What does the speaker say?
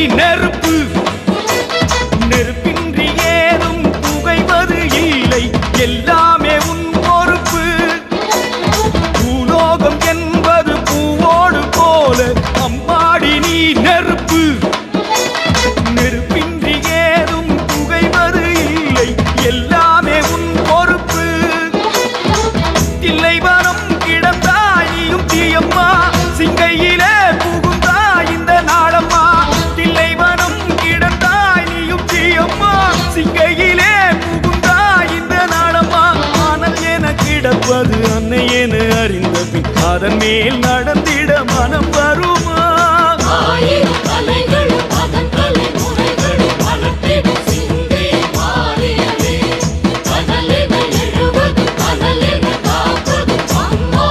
நெருப்பு, நெருப்பின்றி ஏதும் புகைவது இல்லை, எல்லாமே உன் பொறுப்பு. பூலோகம் என்பது பூவோடு போல, அம்மாடி நீ நெருப்பு, நெருப்பின்றி ஏதும் புகைவது இல்லை, எல்லாமே உன் பொறுப்பு. தில்லைவனம் கிடந்தாய் நீயும் தீயம்மா, சிங்கையிலே புகுந்தாய் இந்த நாளம்மா. தில்லைவனம் கிடந்தாய் நீயும் தீயம்மா, சிங்கையிலே புகுந்தாய் இந்த நாளம்மா. ஆனால் என கிடப்பது அன்னை என அறிந்த பின் அதன் மேல் நடந்திட மனம் வருமா? ஆயிரம்